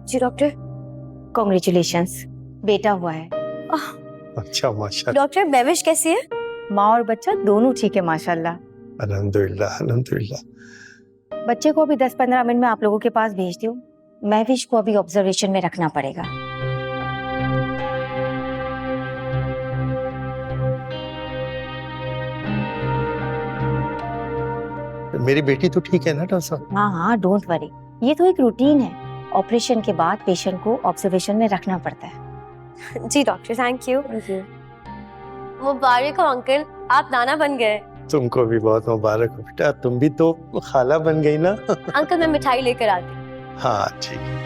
जी doctor. Congratulations, बेटा हुआ है। अच्छा माशाल्लाह। डॉक्टर महविश कैसी है? माँ और बच्चा दोनों ठीक है माशाल्लाह। अल्हम्दुलिल्लाह अल्हम्दुलिल्लाह। बच्चे को अभी 10-15 मिनट में आप लोगों के पास भेज दूँ। महविश को अभी ऑब्जर्वेशन में रखना पड़ेगा। मेरी बेटी तो ठीक है ना डॉक्टर साहब? हाँ हाँ, डोंट वरी, ये तो एक रूटीन है। ऑपरेशन के बाद पेशेंट को ऑब्जर्वेशन में रखना पड़ता है। जी डॉक्टर, थैंक यू। मुबारक हो अंकल, आप नाना बन गए। तुमको भी बहुत मुबारक हो बेटा, तुम भी तो खाला बन गई ना। अंकल मैं मिठाई लेकर आती। हाँ ठीक है।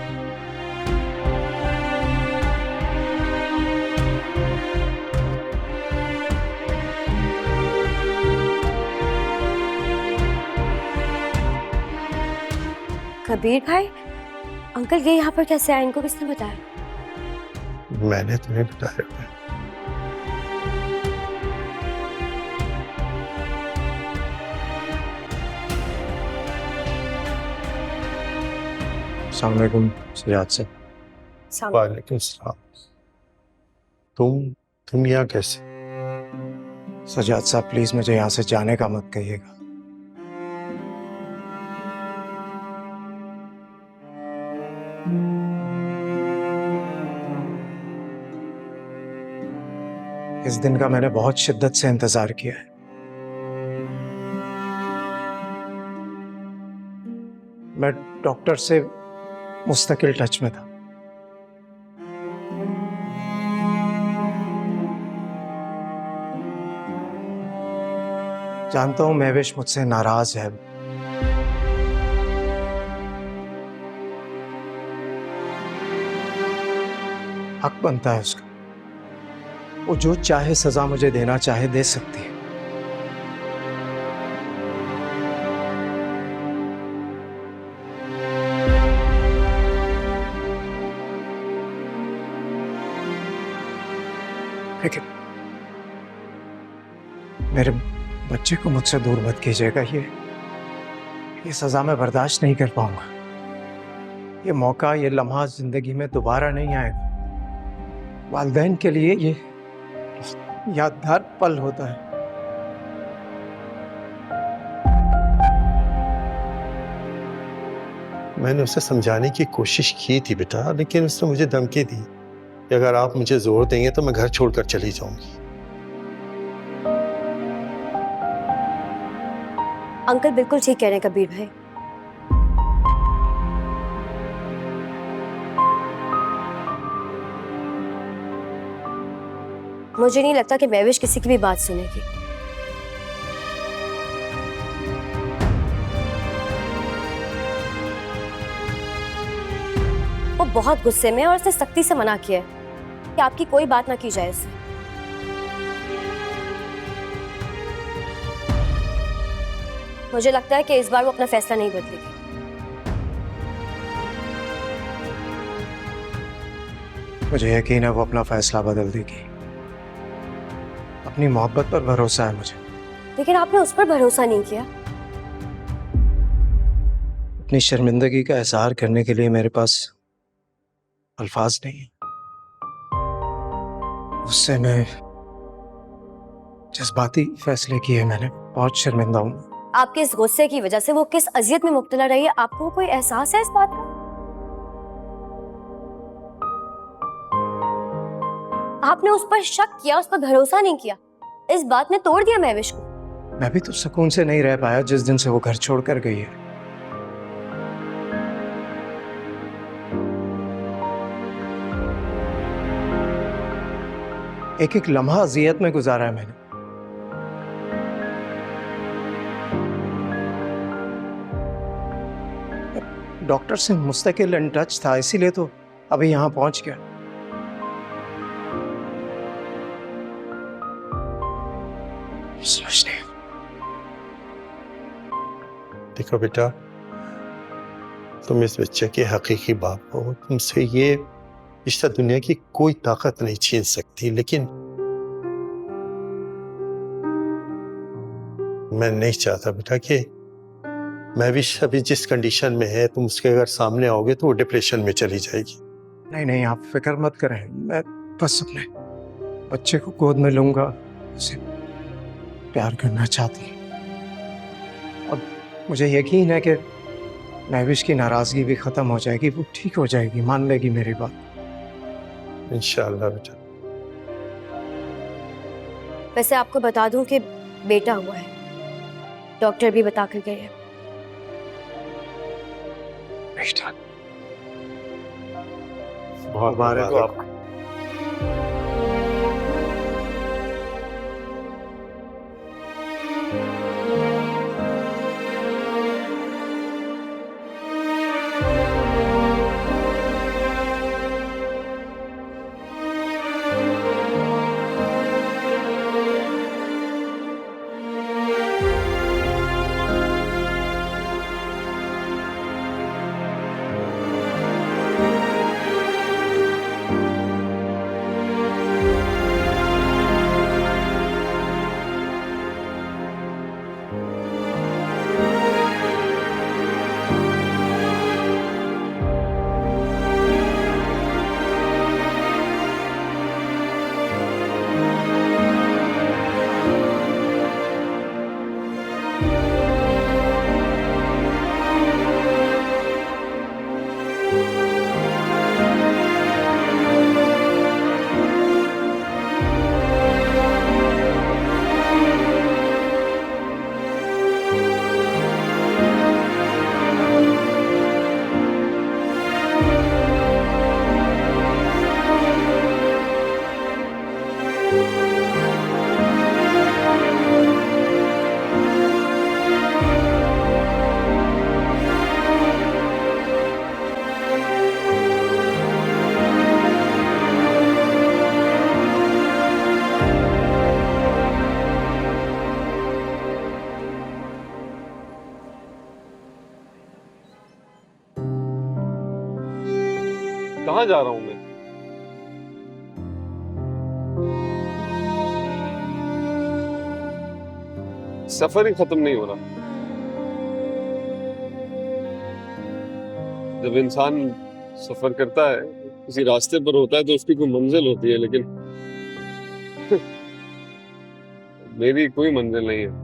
कबीर भाई, अंकल ये यहाँ पर कैसे आए? इनको किसने बताया? मैंने तुम्हें बताया है। अस्सलाम वालेकुम सजाद से। वालेकुम सलाम। तुम यहाँ कैसे? सजाद साहब प्लीज मुझे यहाँ से जाने का मत कहिएगा। इस दिन का मैंने बहुत शिद्दत से इंतजार किया है। मैं डॉक्टर से मुस्तकिल टच में था। जानता हूं महविश मुझसे नाराज है। हक बनता है उसका, वो जो चाहे सजा मुझे देना चाहे दे सकती है। लेकिन मेरे बच्चे को मुझसे दूर मत कीजिएगा। ये सजा मैं बर्दाश्त नहीं कर पाऊंगा। ये मौका, ये लम्हा जिंदगी में दोबारा नहीं आएगा। वालिदैन के लिए ये यादगार पल होता है। मैंने उसे समझाने की कोशिश की थी बेटा, लेकिन उसने मुझे धमकी दी कि अगर आप मुझे जोर देंगे तो मैं घर छोड़कर चली जाऊंगी। अंकल बिल्कुल ठीक कह रहे हैं कबीर भाई। मुझे नहीं लगता कि महविश किसी की भी बात सुनेगी। वो बहुत गुस्से में है और उसने सख्ती से मना किया है कि आपकी कोई बात ना की जाए उससे। मुझे लगता है कि इस बार वो अपना फैसला नहीं बदलेगी। मुझे यकीन है वो अपना फैसला बदल देगी। अपनी मोहब्बत पर भरोसा है मुझे। लेकिन आपने उस पर भरोसा नहीं किया। अपनी शर्मिंदगी का इजहार करने के लिए मेरे पास अल्फाज नहीं है। उससे मैं जज्बाती फैसले किए मैंने, बहुत शर्मिंदा हूं। आपके इस गुस्से की वजह से वो किस अजियत में मुब्तला रही है, आपको कोई एहसास है इस बात का? आपने उस पर शक किया, उस पर भरोसा नहीं किया। इस बात ने तोड़ दिया महविश को। मैं भी तो सुकून से नहीं रह पाया जिस दिन से वो घर छोड़कर गई है। एक एक लम्हा अजियत में गुजारा है मैंने। डॉक्टर से मुस्तकिल इन टच था, इसीलिए तो अभी यहां पहुंच गया। सोचने देखो बेटा, तुम इस बच्चे के हकीकी बाप हो, तुमसे ये रिश्ता दुनिया की कोई ताकत नहीं छीन सकती, लेकिन मैं नहीं चाहता बेटा कि महविश अभी जिस कंडीशन में है, तुम उसके अगर सामने आओगे तो वो डिप्रेशन में चली जाएगी। नहीं नहीं, आप फिक्र मत करें, मैं बस अपने बच्चे को गोद में लूंगा, उसे प्यार करना चाहती हूँ। अब मुझे यकीन है कि महविश की नाराजगी भी खत्म हो जाएगी, वो ठीक हो जाएगी, मान लेगी मेरी बात। इंशाअल्लाह बेटा। वैसे आपको बता दूं कि बेटा हुआ है, डॉक्टर भी बता कर गए हैं। बेटा, बहुत मुबारक हो आपको। कहाँ जा रहा हूं मैं? सफर ही खत्म नहीं हो रहा। जब इंसान सफर करता है, किसी रास्ते पर होता है तो उसकी कोई मंजिल होती है, लेकिन मेरी कोई मंजिल नहीं है।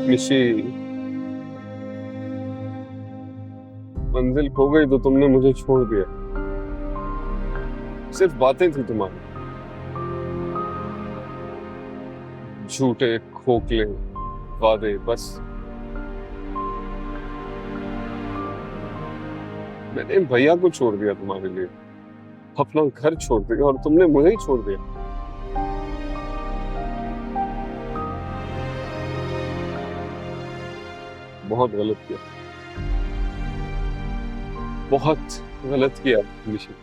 निशी, मंजिल खो गई तो तुमने मुझे छोड़ दिया। सिर्फ बातें थी तुम्हारी, झूठे खोखले वादे, बस। मैंने भैया को छोड़ दिया तुम्हारे लिए, अपना घर छोड़ दिया, और तुमने मुझे ही छोड़ दिया। बहुत गलत किया, बहुत गलत किया निशी।